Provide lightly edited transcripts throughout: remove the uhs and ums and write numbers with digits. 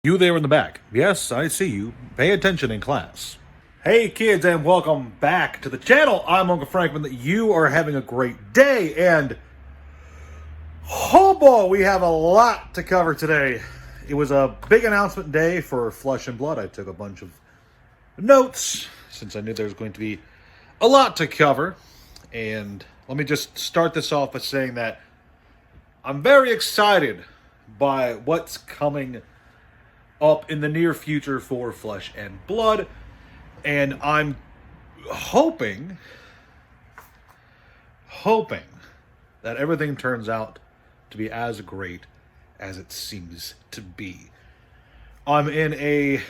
You there in the back. Yes, I see you. Pay attention in class. Hey kids, and welcome back to the channel. I'm Uncle Franklin. That you are having a great day, and oh boy, we have a lot to cover today. It was a big announcement day for Flesh and Blood. I took a bunch of notes since I knew there was going to be a lot to cover. And let me just start this off by saying that I'm very excited by what's coming up in the near future for Flesh and Blood. And I'm hoping that everything turns out to be as great as it seems to be. I'm in a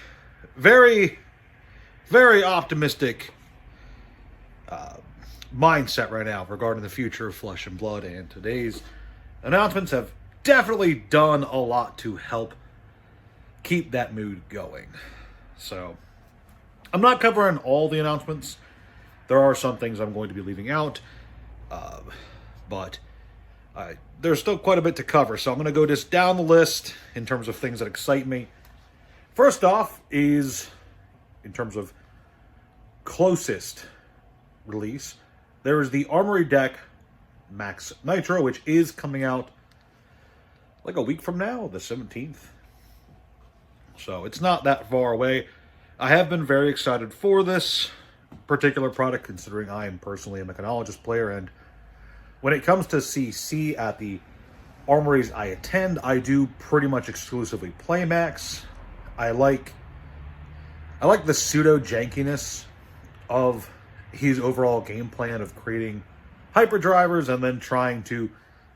very, very optimistic mindset right now regarding the future of Flesh and Blood, and today's announcements have definitely done a lot to help keep that mood going. So I'm not covering all the announcements. There are some things I'm going to be leaving out, but there's still quite a bit to cover. So I'm going to go just down the list in terms of things that excite me. First off is, in terms of closest release, there is the Armory deck Max Nitro, which is coming out like a week from now, the 17th. So it's not that far away. I have been very excited for this particular product, considering I am personally a mechanologist player, and when it comes to CC at the armories I attend, I do pretty much exclusively play Max. I like the pseudo jankiness of his overall game plan of creating hyperdrivers and then trying to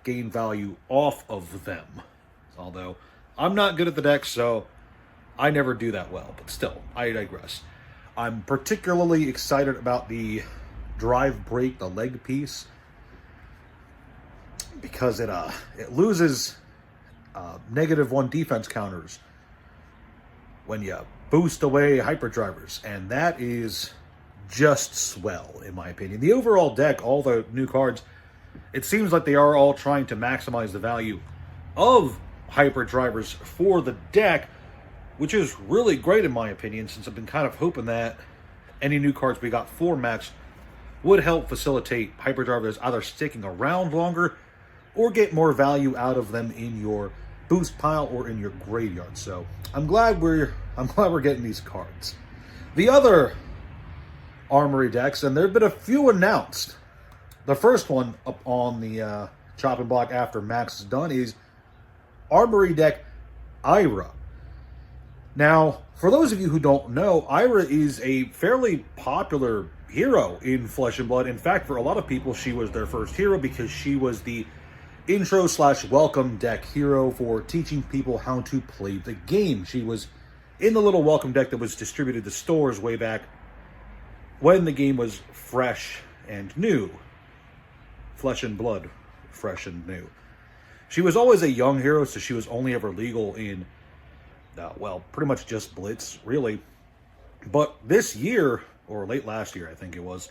gain value off of them. Although I'm not good at the deck, so I never do that well, but still, I digress. I'm particularly excited about the drive break, the leg piece, because it loses -1 defense counters when you boost away hyperdrivers, and that is just swell, in my opinion. The overall deck, all the new cards, it seems like they are all trying to maximize the value of hyperdrivers for the deck, which is really great in my opinion, since I've been kind of hoping that any new cards we got for Max would help facilitate hyperdrivers either sticking around longer or get more value out of them in your boost pile or in your graveyard. So I'm glad we're getting these cards. The other Armory decks, and there have been a few announced. The first one up on the chopping block after Max is done is Armory deck Ira. Now, for those of you who don't know, Ira is a fairly popular hero in Flesh and Blood. In fact, for a lot of people, she was their first hero because she was the intro/welcome deck hero for teaching people how to play the game. She was in the little welcome deck that was distributed to stores way back when the game was fresh and new. Flesh and Blood, fresh and new. She was always a young hero, so she was only ever legal in pretty much just Blitz, really. But this year, or late last year, I think it was,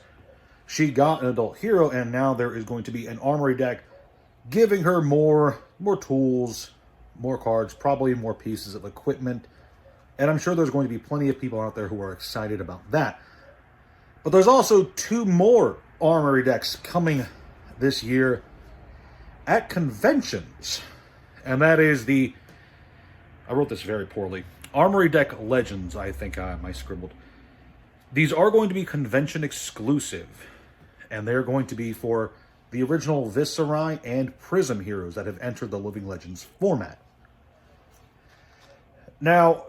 she got an adult hero, and now there is going to be an Armory deck giving her more tools, more cards, probably more pieces of equipment. And I'm sure there's going to be plenty of people out there who are excited about that. But there's also 2 more Armory decks coming this year at conventions. And that is the, I wrote this very poorly, Armory deck Legends, I think I scribbled. These are going to be convention exclusive, and they're going to be for the original Viserai and Prism heroes that have entered the Living Legends format. Now,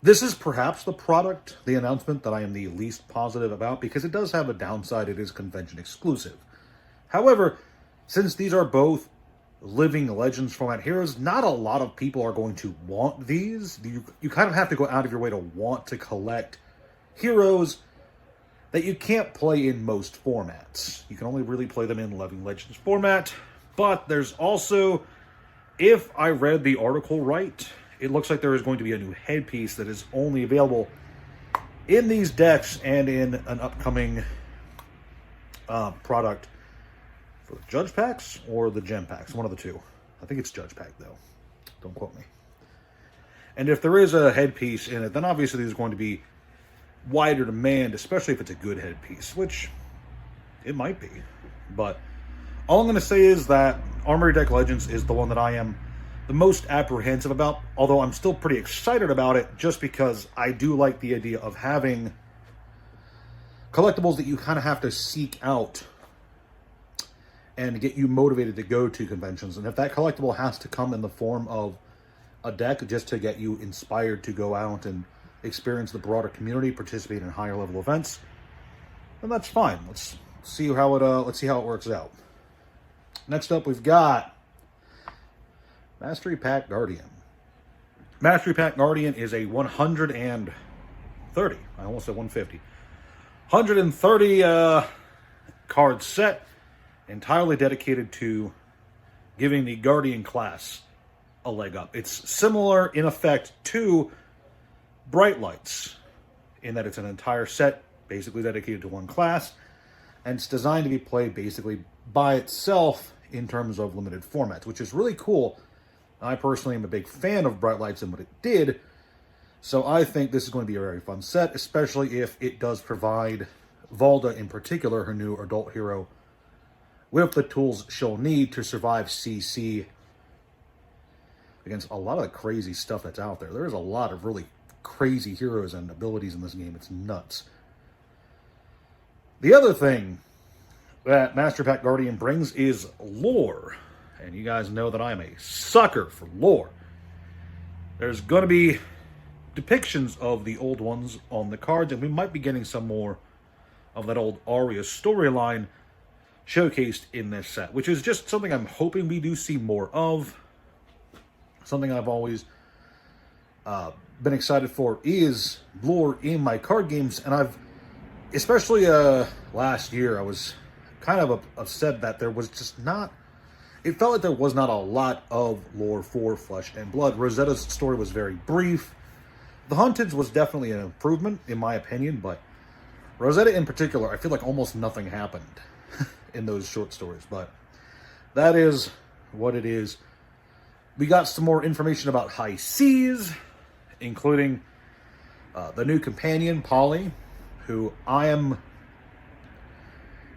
this is perhaps the announcement that I am the least positive about, because it does have a downside. It is convention exclusive. However, since these are both Living Legends format heroes, not a lot of people are going to want these. You kind of have to go out of your way to want to collect heroes that you can't play in most formats. You can only really play them in Living Legends format. But there's also, if I read the article right, it looks like there is going to be a new headpiece that is only available in these decks and in an upcoming product for the Judge Packs or the Gem Packs, one of the two. I think it's Judge Pack, though. Don't quote me. And if there is a headpiece in it, then obviously there's going to be wider demand, especially if it's a good headpiece, which it might be. But all I'm going to say is that Armory Deck Legends is the one that I am the most apprehensive about, although I'm still pretty excited about it just because I do like the idea of having collectibles that you kind of have to seek out and get you motivated to go to conventions. And if that collectible has to come in the form of a deck just to get you inspired to go out and experience the broader community, participate in higher level events, then that's fine. Let's see how it works out. Next up, we've got Mastery Pack Guardian. Mastery Pack Guardian is a 130. I almost said 150. 130 card set, entirely dedicated to giving the Guardian class a leg up. It's similar in effect to Bright Lights in that it's an entire set basically dedicated to one class, and it's designed to be played basically by itself in terms of limited formats, which is really cool. I personally am a big fan of Bright Lights and what it did, so I think this is going to be a very fun set, especially if it does provide Valda in particular, her new adult hero, with the tools she'll need to survive CC against a lot of the crazy stuff that's out there. There's a lot of really crazy heroes and abilities in this game. It's nuts. The other thing that Master Pack Guardian brings is lore. And you guys know that I'm a sucker for lore. There's going to be depictions of the old ones on the cards, and we might be getting some more of that old Arya storyline showcased in this set, which is just something I'm hoping we do see more of. Something I've always been excited for is lore in my card games, and I've, especially last year, I was kind of upset that there was just not, it felt like there was not a lot of lore for Flesh and Blood. Rosetta's story was very brief. The Hunted's was definitely an improvement, in my opinion, but Rosetta in particular, I feel like almost nothing happened in those short stories, but that is what it is. We got some more information about High Seas, including the new companion, Polly, who I am,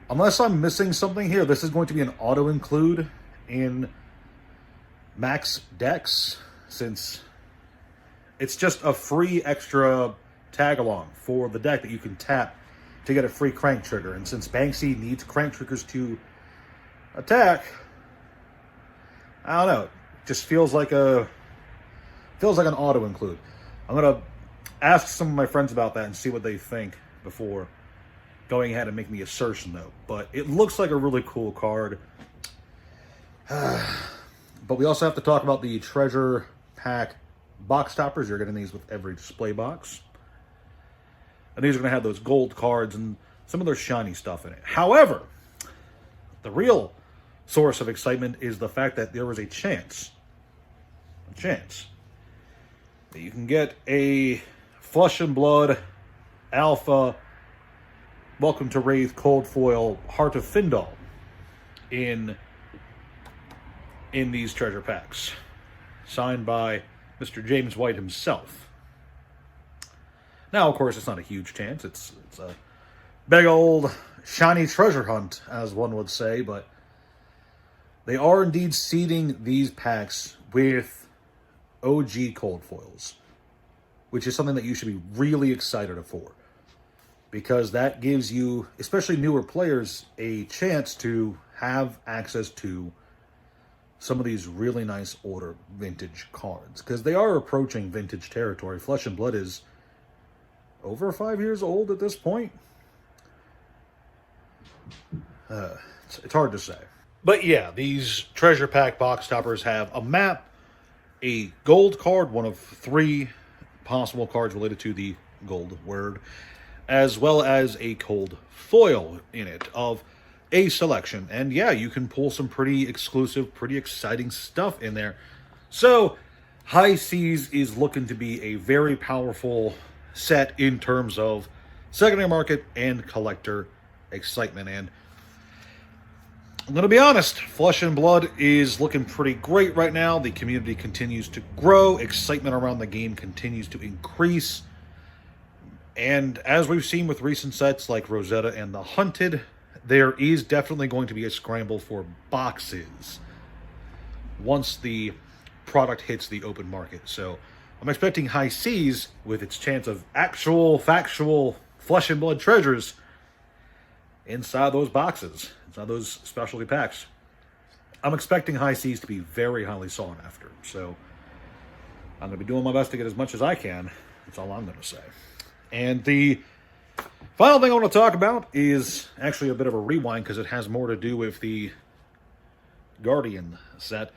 unless I'm missing something here, this is going to be an auto-include in Max decks, since it's just a free extra tag-along for the deck that you can tap to get a free crank trigger. And since Banksy needs crank triggers to attack, I don't know, it just feels like an auto-include. I'm going to ask some of my friends about that and see what they think before going ahead and making the assertion, though. But it looks like a really cool card. But we also have to talk about the treasure pack box toppers. You're getting these with every display box. And these are going to have those gold cards and some of their shiny stuff in it. However, the real source of excitement is the fact that there was a chance that you can get a Flesh and Blood Alpha Welcome to Wraith Cold Foil Heart of Findal in these treasure packs, signed by Mr. James White himself. Now, of course, it's not a huge chance. It's a big old shiny treasure hunt, as one would say, but they are indeed seeding these packs with OG cold foils, which is something that you should be really excited for, because that gives you, especially newer players, a chance to have access to some of these really nice older vintage cards, because they are approaching vintage territory. Flesh and Blood is over 5 years old at this point. It's hard to say. But yeah, these treasure pack box toppers have a map, a gold card, one of 3 possible cards related to the gold word, as well as a cold foil in it of a selection. And yeah, you can pull some pretty exclusive, pretty exciting stuff in there. So High Seas is looking to be a very powerful set in terms of secondary market and collector excitement. And I'm going to be honest, Flesh and Blood is looking pretty great right now. The community continues to grow. Excitement around the game continues to increase. And as we've seen with recent sets like Rosetta and the Hunted, there is definitely going to be a scramble for boxes once the product hits the open market. So I'm expecting high seas with its chance of actual, factual Flesh and Blood treasures inside those boxes, inside those specialty packs. I'm expecting high seas to be very highly sought after. So I'm going to be doing my best to get as much as I can. That's all I'm going to say. And the final thing I want to talk about is actually a bit of a rewind because it has more to do with the Guardian set.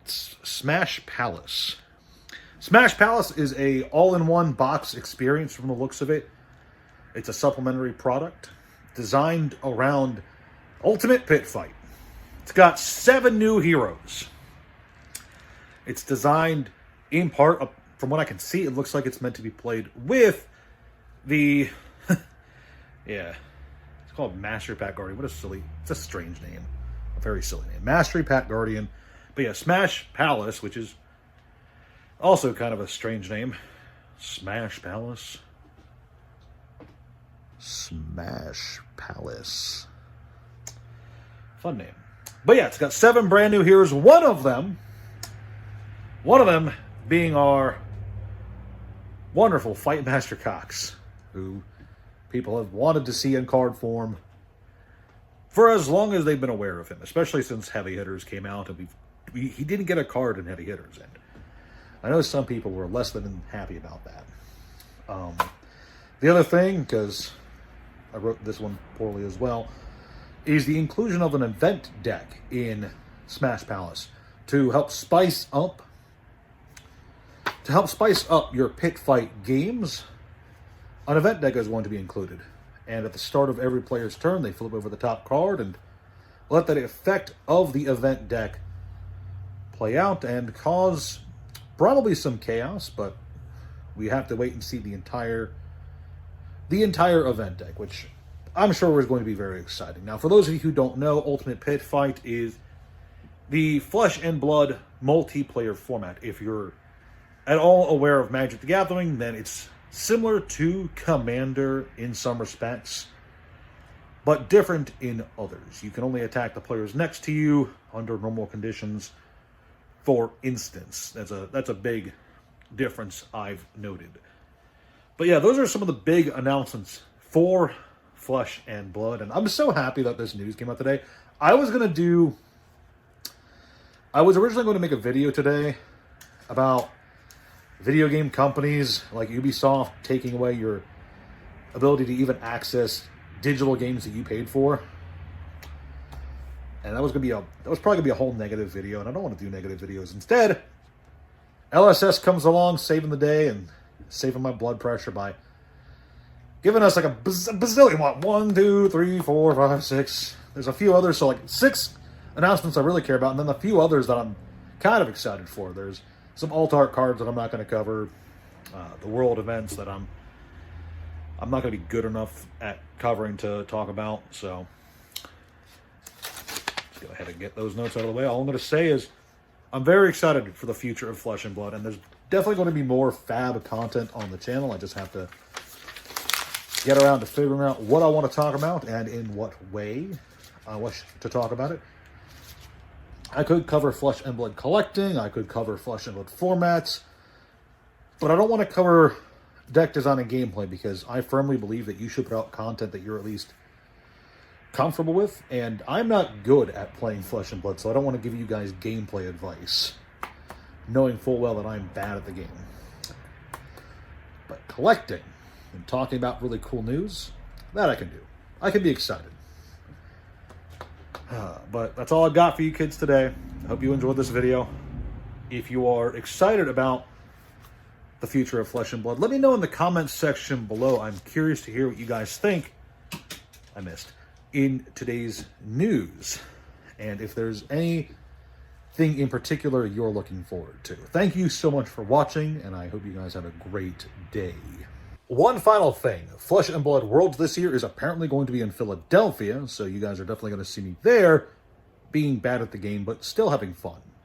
It's Smash Palace. Smash Palace is a all-in-one box experience from the looks of it. It's a supplementary product designed around Ultimate Pit Fight. It's got 7 new heroes. It's designed in part, from what I can see, it looks like it's meant to be played with the, yeah, it's called Mastery Pack Guardian. It's a strange name. A very silly name. Mastery Pack Guardian. But yeah, Smash Palace, which is also kind of a strange name. Smash Palace. Smash Palace. Fun name. But yeah, it's got 7 brand new heroes. One of them being our wonderful Fight Master Cox, who people have wanted to see in card form for as long as they've been aware of him, especially since Heavy Hitters came out and he didn't get a card in Heavy Hitters. And I know some people were less than happy about that. The other thing, because I wrote this one poorly as well, is the inclusion of an event deck in Smash Palace to help spice up your pit fight games. An event deck is going to be included, and at the start of every player's turn, they flip over the top card and let that effect of the event deck play out and cause probably some chaos, but we have to wait and see the entire event deck, which I'm sure is going to be very exciting. Now, for those of you who don't know, Ultimate Pit Fight is the Flesh and Blood multiplayer format. If you're at all aware of Magic the Gathering, then it's similar to Commander in some respects, but different in others. You can only attack the players next to you under normal conditions, for instance. That's a big difference I've noted. But yeah, those are some of the big announcements for Flesh and Blood, and I'm so happy that this news came out today. I was originally going to make a video today about video game companies like Ubisoft taking away your ability to even access digital games that you paid for. And that was probably gonna be a whole negative video, and I don't want to do negative videos. Instead, LSS comes along, saving the day and saving my blood pressure by giving us like a bazillion, 1, 2, 3, 4, 5, 6. There's a few others, so like 6 announcements I really care about, and then a few others that I'm kind of excited for. There's some alt art cards that I'm not going to cover, the world events that I'm not going to be good enough at covering to talk about. So let's go ahead and get those notes out of the way. All I'm going to say is I'm very excited for the future of Flesh and Blood, and there's definitely going to be more fab content on the channel. I just have to get around to figuring out what I want to talk about and in what way I wish to talk about it. I could cover Flesh and Blood collecting, I could cover Flesh and Blood formats, but I don't want to cover deck design and gameplay because I firmly believe that you should put out content that you're at least comfortable with, and I'm not good at playing Flesh and Blood, so I don't want to give you guys gameplay advice, knowing full well that I'm bad at the game. But collecting and talking about really cool news, that I can do. I can be excited. But that's all I've got for you kids today. I hope you enjoyed this video. If you are excited about the future of Flesh and Blood, let me know in the comments section below. I'm curious to hear what you guys think in today's news, and if there's anything in particular you're looking forward to. Thank you so much for watching, and I hope you guys have a great day. One final thing, Flesh and Blood Worlds this year is apparently going to be in Philadelphia, so you guys are definitely going to see me there. being bad at the game, but still having fun.